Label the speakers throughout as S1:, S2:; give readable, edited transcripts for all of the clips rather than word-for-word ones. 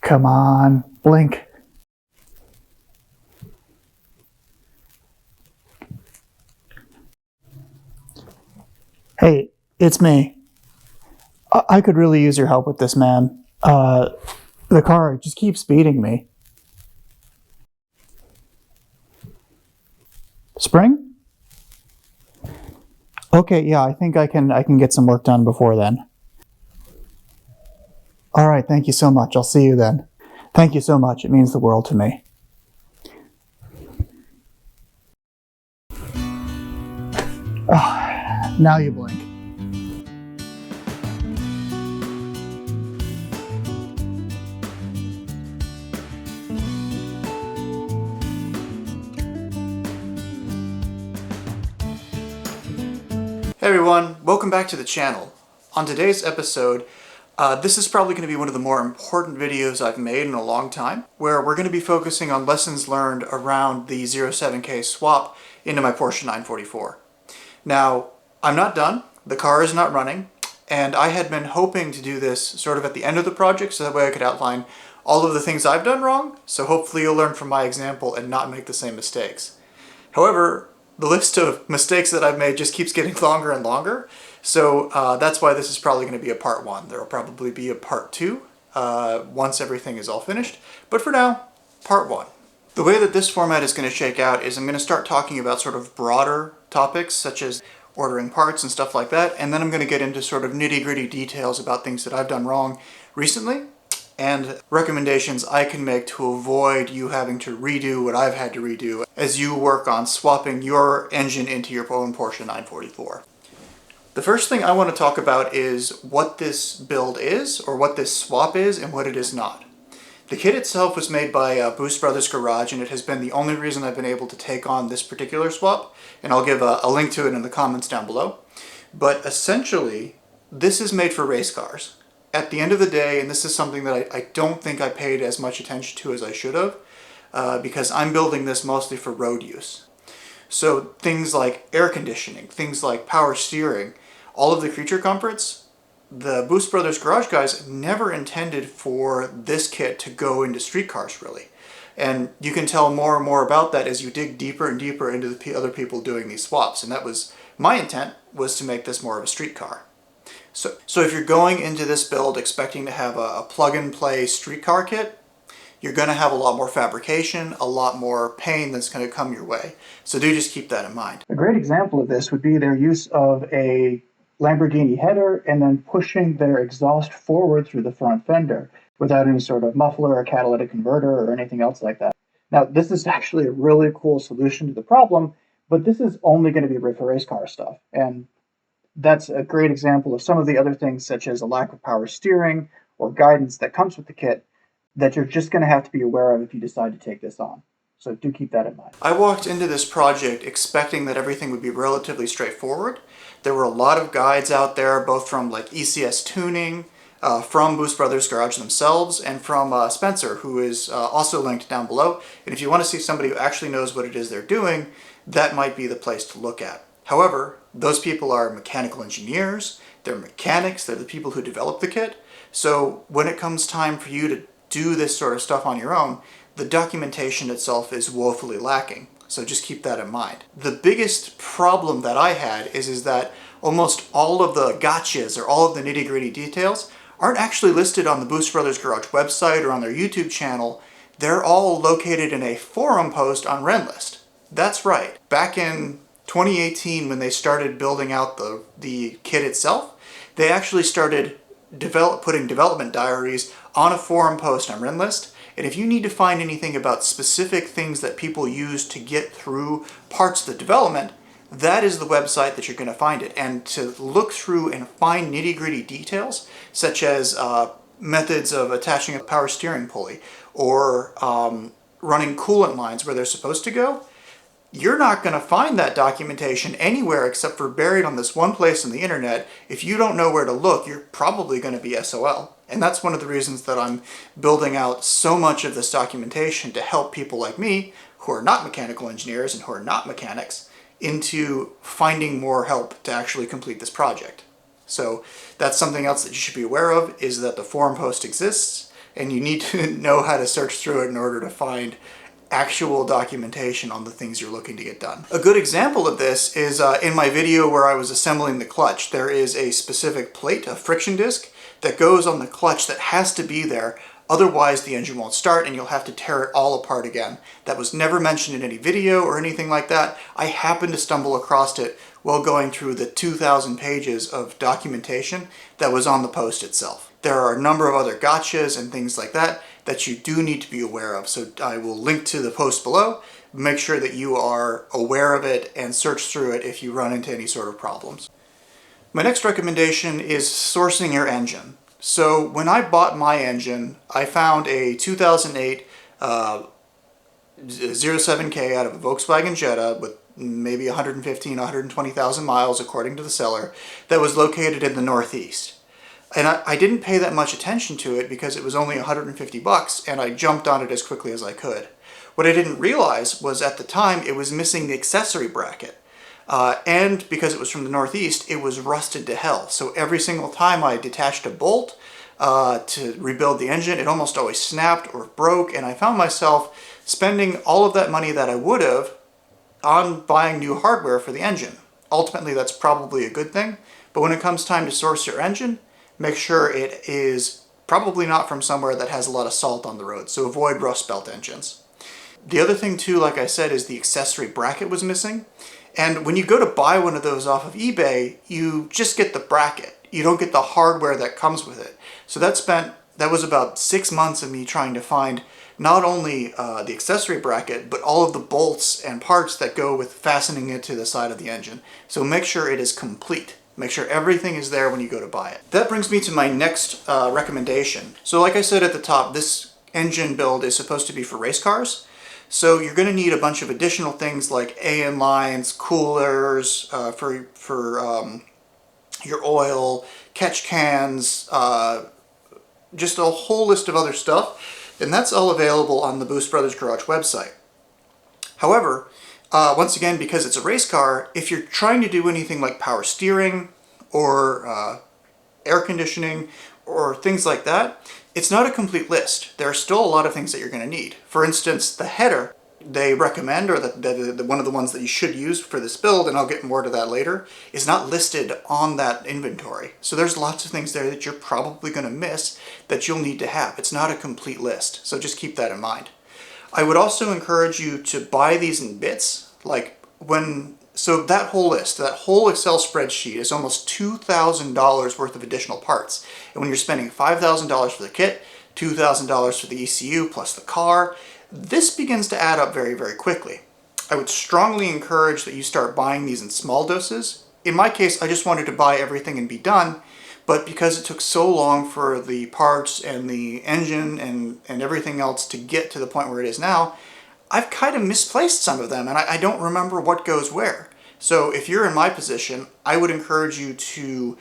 S1: Come on, blink. Hey, it's me. I could really use your help with this, man. The car just keeps beating me. Spring? Okay, yeah, I think I can get some work done before then. All right, thank you so much. I'll see you then. Thank you so much. It means the world to me. Oh, now you blink. Hey everyone, welcome back to the channel. On today's episode, this is probably going to be one of the more important videos I've made in a long time, where we're going to be focusing on lessons learned around the 07K swap into my Porsche 944. Now, I'm not done, the car is not running, and I had been hoping to do this sort of at the end of the project so that way I could outline all of the things I've done wrong, so hopefully you'll learn from my example and not make the same mistakes. However, the list of mistakes that I've made just keeps getting longer and longer, so that's why this is probably going to be a part 1. There will probably be a part 2 once everything is all finished, but for now, part 1. The way that this format is going to shake out is I'm going to start talking about sort of broader topics such as ordering parts and stuff like that, and then I'm going to get into sort of nitty-gritty details about things that I've done wrong recently and recommendations I can make to avoid you having to redo what I've had to redo as you work on swapping your engine into your own Porsche 944. The first thing I want to talk about is what this build is, or what this swap is, and what it is not. The kit itself was made by Boost Brothers Garage, and it has been the only reason I've been able to take on this particular swap, and I'll give a link to it in the comments down below. But essentially, this is made for race cars. At the end of the day, and this is something that I don't think I paid as much attention to as I should have, because I'm building this mostly for road use. So things like air conditioning, things like power steering, all of the creature comforts, the Boost Brothers Garage guys never intended for this kit to go into street cars, really. And you can tell more and more about that as you dig deeper and deeper into the other people doing these swaps. And that was my intent, was to make this more of a street car. So if you're going into this build expecting to have a plug-and-play streetcar kit, you're going to have a lot more fabrication, a lot more pain that's going to come your way. So do just keep that in mind. A great example of this would be their use of a Lamborghini header and then pushing their exhaust forward through the front fender without any sort of muffler or catalytic converter or anything else like that. Now, this is actually a really cool solution to the problem, but this is only going to be for race car stuff. And that's a great example of some of the other things, such as a lack of power steering or guidance that comes with the kit, that you're just going to have to be aware of if you decide to take this on. So do keep that in mind. I walked into this project expecting that everything would be relatively straightforward. There were a lot of guides out there, both from like ECS Tuning, from Boost Brothers Garage themselves, and from Spencer, who is also linked down below. And if you want to see somebody who actually knows what it is they're doing, that might be the place to look at. However, those people are mechanical engineers, they're mechanics, they're the people who develop the kit. So when it comes time for you to do this sort of stuff on your own, the documentation itself is woefully lacking. So just keep that in mind. The biggest problem that I had is that almost all of the gotchas or all of the nitty-gritty details aren't actually listed on the Boost Brothers Garage website or on their YouTube channel. They're all located in a forum post on Renlist. That's right. Back in 2018, when they started building out the kit itself, they actually started putting development diaries on a forum post on Renlist. And if you need to find anything about specific things that people use to get through parts of the development, that is the website that you're going to find it. And to look through and find nitty-gritty details, such as methods of attaching a power steering pulley or running coolant lines where they're supposed to go, you're not going to find that documentation anywhere except for buried on this one place on the internet. If you don't know where to look, you're probably going to be SOL. And that's one of the reasons that I'm building out so much of this documentation to help people like me, who are not mechanical engineers and who are not mechanics, into finding more help to actually complete this project. So that's something else that you should be aware of, is that the forum post exists. and you need to know how to search through it in order to find actual documentation on the things you're looking to get done. A good example of this is in my video where I was assembling the clutch. There is a specific plate, a friction disc, that goes on the clutch that has to be there. Otherwise, the engine won't start and you'll have to tear it all apart again. That was never mentioned in any video or anything like that. I happened to stumble across it while going through the 2,000 pages of documentation that was on the post itself. There are a number of other gotchas and things like that that you do need to be aware of. So I will link to the post below. Make sure that you are aware of it and search through it if you run into any sort of problems. My next recommendation is sourcing your engine. So when I bought my engine, I found a 2008 07K out of a Volkswagen Jetta with maybe 115, 120,000 miles according to the seller, that was located in the Northeast. And I didn't pay that much attention to it because it was only 150 bucks and I jumped on it as quickly as I could. What I didn't realize was at the time it was missing the accessory bracket. And because it was from the Northeast, it was rusted to hell. So every single time I detached a bolt to rebuild the engine, it almost always snapped or broke, and I found myself spending all of that money that I would have on buying new hardware for the engine. Ultimately, that's probably a good thing, but when it comes time to source your engine, make sure it is probably not from somewhere that has a lot of salt on the road, so avoid rust belt engines. The other thing too, like I said, is the accessory bracket was missing. And when you go to buy one of those off of eBay, you just get the bracket. You don't get the hardware that comes with it. So that was about 6 months of me trying to find not only the accessory bracket, but all of the bolts and parts that go with fastening it to the side of the engine. So make sure it is complete. Make sure everything is there when you go to buy it. That brings me to my next recommendation. So like I said at the top, this engine build is supposed to be for race cars. So you're going to need a bunch of additional things like AN lines, coolers for your oil, catch cans, just a whole list of other stuff. And that's all available on the Boost Brothers Garage website. However, once again, because it's a race car, if you're trying to do anything like power steering or air conditioning or things like that, it's not a complete list. There are still a lot of things that you're going to need. For instance, the header they recommend, or one of the ones that you should use for this build, and I'll get more to that later, is not listed on that inventory. So there's lots of things there that you're probably going to miss that you'll need to have. It's not a complete list, so just keep that in mind. I would also encourage you to buy these in bits, so that whole list, that whole Excel spreadsheet is almost $2,000 worth of additional parts. And when you're spending $5,000 for the kit, $2,000 for the ECU plus the car, this begins to add up very, very quickly. I would strongly encourage that you start buying these in small doses. In my case, I just wanted to buy everything and be done, but because it took so long for the parts and the engine and everything else to get to the point where it is now, I've kind of misplaced some of them and I don't remember what goes where. So if you're in my position, I would encourage you to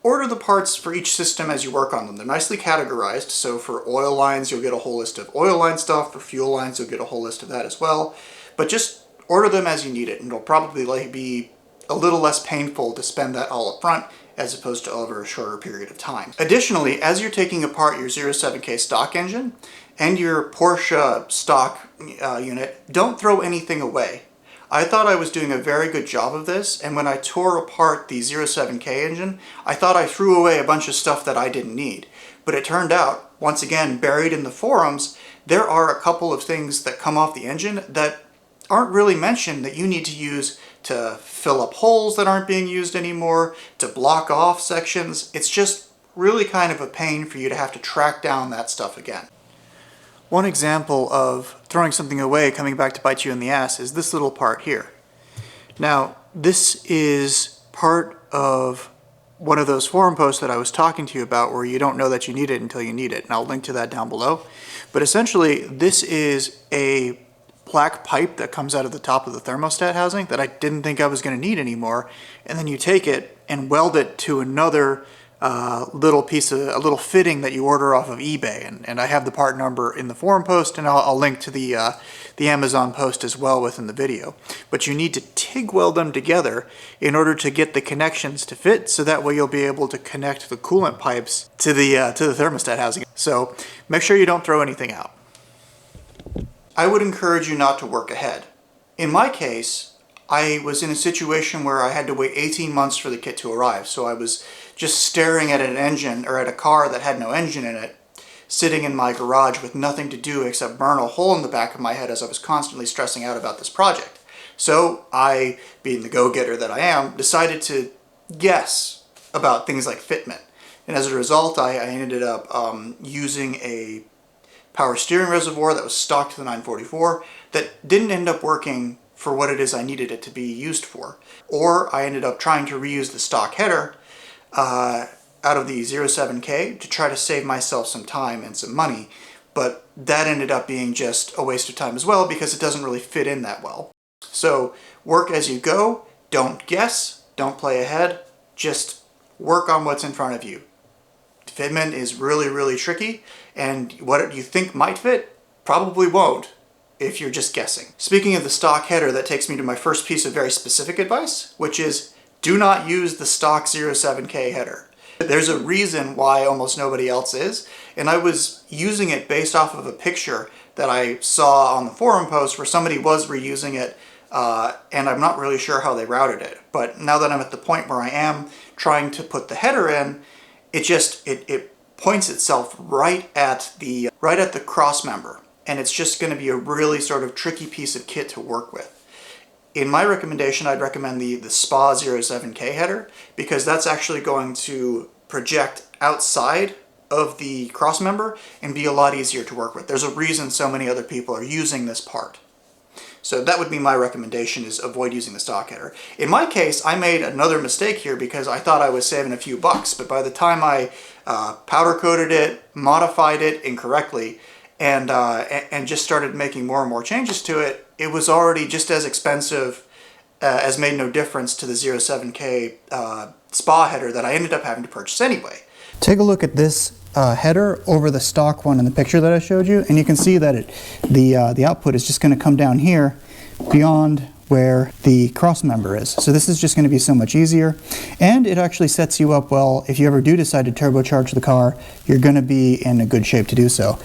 S1: order the parts for each system as you work on them. They're nicely categorized, so for oil lines you'll get a whole list of oil line stuff, for fuel lines you'll get a whole list of that as well. But just order them as you need it and it'll probably be a little less painful to spend that all up front as opposed to over a shorter period of time. Additionally, as you're taking apart your 07K stock engine and your Porsche stock unit, don't throw anything away. I thought I was doing a very good job of this, and when I tore apart the 07K engine, I thought I threw away a bunch of stuff that I didn't need. But it turned out, once again, buried in the forums, there are a couple of things that come off the engine that aren't really mentioned that you need to use to fill up holes that aren't being used anymore, to block off sections. It's just really kind of a pain for you to have to track down that stuff again. One example of throwing something away coming back to bite you in the ass is this little part here. Now, this is part of one of those forum posts that I was talking to you about where you don't know that you need it until you need it, and I'll link to that down below. But essentially, this is a black pipe that comes out of the top of the thermostat housing that I didn't think I was going to need anymore, and then you take it and weld it to another little piece of a little fitting that you order off of eBay, and I have the part number in the forum post, and I'll link to the Amazon post as well within the video. But you need to TIG weld them together in order to get the connections to fit, so that way you'll be able to connect the coolant pipes to the thermostat housing. So make sure you don't throw anything out. I would encourage you not to work ahead. In my case, I was in a situation where I had to wait 18 months for the kit to arrive, so I was just staring at an engine, or at a car that had no engine in it, sitting in my garage with nothing to do except burn a hole in the back of my head as I was constantly stressing out about this project. So I, being the go-getter that I am, decided to guess about things like fitment. And as a result, I ended up using a power steering reservoir that was stock to the 944 that didn't end up working for what it is I needed it to be used for. Or I ended up trying to reuse the stock header out of the 07K to try to save myself some time and some money, but that ended up being just a waste of time as well because it doesn't really fit in that well. So work as you go, don't guess, don't play ahead, just work on what's in front of you. Fitment is really, really tricky, and what you think might fit probably won't if you're just guessing. Speaking of the stock header, that takes me to my first piece of very specific advice, which is do not use the stock 07K header. There's a reason why almost nobody else is, and I was using it based off of a picture that I saw on the forum post where somebody was reusing it, and I'm not really sure how they routed it. But now that I'm at the point where I am trying to put the header in, it points itself right at the cross member, and it's just going to be a really sort of tricky piece of kit to work with. In my recommendation, I'd recommend the SPA 07K header, because that's actually going to project outside of the cross member and be a lot easier to work with. There's a reason so many other people are using this part. So that would be my recommendation, is avoid using the stock header. In my case, I made another mistake here because I thought I was saving a few bucks, but by the time I powder coated it, modified it incorrectly, and just started making more and more changes to it, it was already just as expensive as made no difference to the 07K SPA header that I ended up having to purchase anyway. Take a look at this header over the stock one in the picture that I showed you, and you can see that the output is just going to come down here beyond where the cross member is. So this is just going to be so much easier, and it actually sets you up well. If you ever do decide to turbocharge the car, you're going to be in a good shape to do so.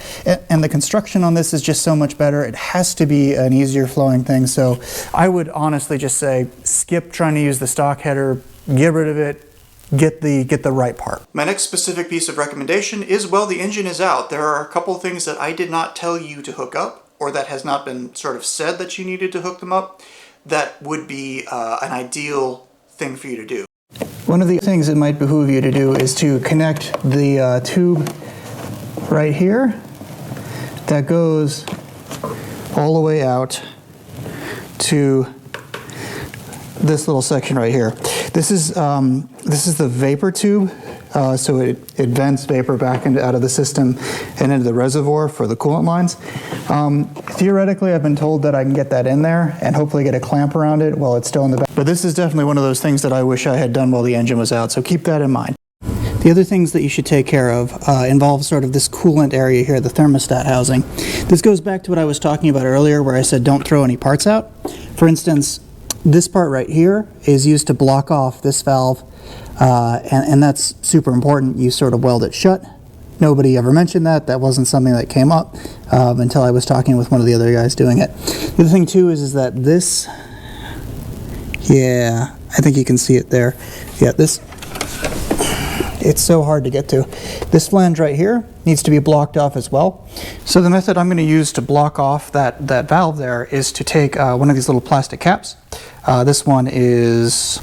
S1: And the construction on this is just so much better. It has to be an easier flowing thing, so I would honestly just say skip trying to use the stock header, get rid of it, get the right part. My next specific piece of recommendation is, well, the engine is out. There are a couple things that I did not tell you to hook up, or that has not been sort of said that you needed to hook them up, that would be an ideal thing for you to do. One of the things it might behoove you to do is to connect the tube right here that goes all the way out to this little section right here. This is the vapor tube, so it vents vapor back out of the system and into the reservoir for the coolant lines. Theoretically, I've been told that I can get that in there and hopefully get a clamp around it while it's still in the back. But this is definitely one of those things that I wish I had done while the engine was out, so keep that in mind. The other things that you should take care of involve sort of this coolant area here, the thermostat housing. This goes back to what I was talking about earlier where I said don't throw any parts out. For instance, this part right here is used to block off this valve, and that's super important. You sort of weld it shut. Nobody ever mentioned that. That wasn't something that came up until I was talking with one of the other guys doing it. The other thing too is that this, yeah, I think you can see it there. Yeah, this, it's so hard to get to. This flange right here needs to be blocked off as well. So the method I'm going to use to block off that valve there is to take one of these little plastic caps. This one is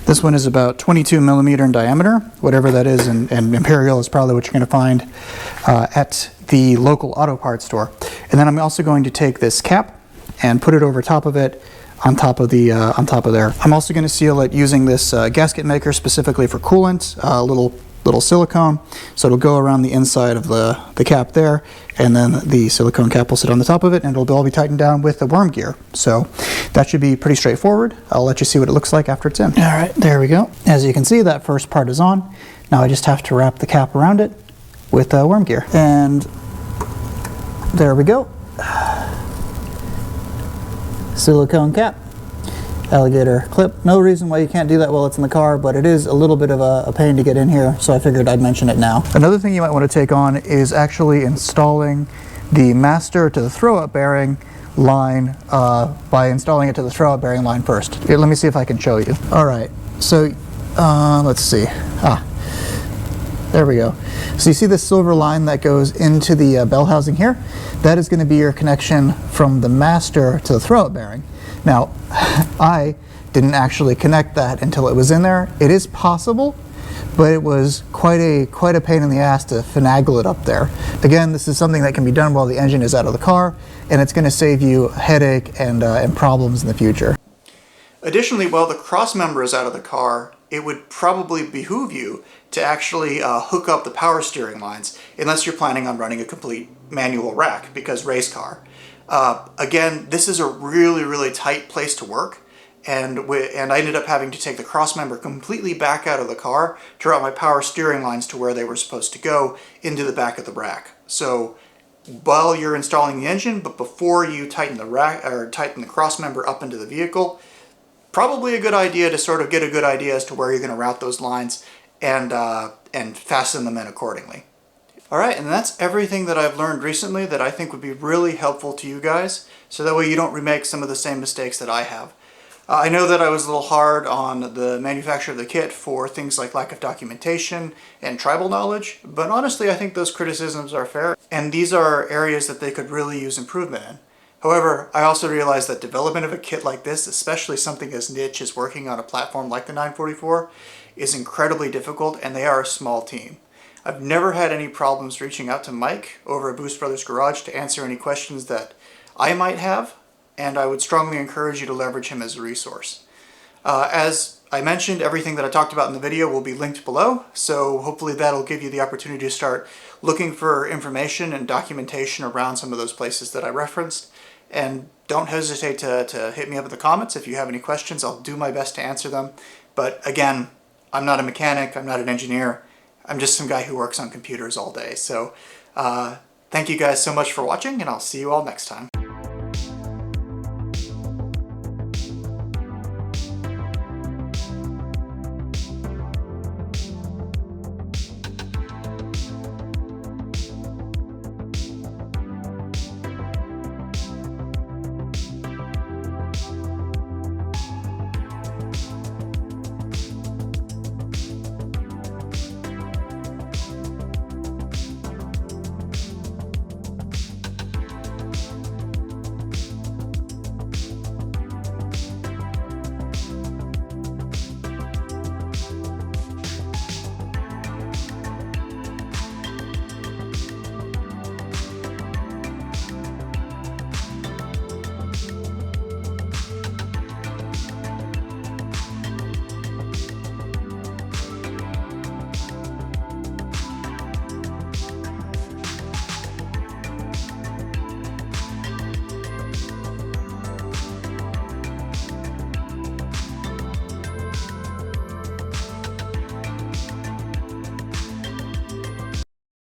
S1: about 22 millimeter in diameter, whatever that is, and imperial is probably what you're going to find at the local auto parts store. And then I'm also going to take this cap and put it over top of it, on top of there. I'm also going to seal it using this gasket maker specifically for coolant, a little little silicone, so it'll go around the inside of the cap there, and then the silicone cap will sit on the top of it, and it'll all be tightened down with the worm gear. So that should be pretty straightforward. I'll let you see what it looks like after it's in. All right, there we go. As you can see, that first part is on. Now I just have to wrap the cap around it with worm gear. And there we go. Silicone cap. Alligator clip. No reason why you can't do that while it's in the car, but it is a little bit of a pain to get in here, so I figured I'd mention it now. Another thing you might want to take on is actually installing the master to the throwout bearing line by installing it to the throwout bearing line first. Here, let me see if I can show you. Alright, so let's see. There we go. So you see this silver line that goes into the bell housing here? That is going to be your connection from the master to the throwout bearing. Now, I didn't actually connect that until it was in there. It is possible, but it was quite a pain in the ass to finagle it up there. Again, this is something that can be done while the engine is out of the car, and it's going to save you a headache and problems in the future. Additionally, while the cross member is out of the car, it would probably behoove you to actually hook up the power steering lines, unless you're planning on running a complete manual rack, because race car. Again, this is a really tight place to work, and I ended up having to take the cross member completely back out of the car to route my power steering lines to where they were supposed to go, into the back of the rack. So while you're installing the engine, but before you tighten the rack or tighten the cross member up into the vehicle, probably a good idea to sort of get a good idea as to where you're going to route those lines and fasten them in accordingly. Alright, and that's everything that I've learned recently that I think would be really helpful to you guys, so that way you don't remake some of the same mistakes that I have. I know that I was a little hard on the manufacturer of the kit for things like lack of documentation and tribal knowledge, but honestly I think those criticisms are fair, and these are areas that they could really use improvement in. However, I also realize that development of a kit like this, especially something as niche as working on a platform like the 944, is incredibly difficult, and they are a small team. I've never had any problems reaching out to Mike over at Boost Brothers Garage to answer any questions that I might have, and I would strongly encourage you to leverage him as a resource. As I mentioned, everything that I talked about in the video will be linked below, so hopefully that'll give you the opportunity to start looking for information and documentation around some of those places that I referenced. And don't hesitate to hit me up in the comments if you have any questions. I'll do my best to answer them. But again, I'm not a mechanic, I'm not an engineer. I'm just some guy who works on computers all day. So thank you guys so much for watching, and I'll see you all next time.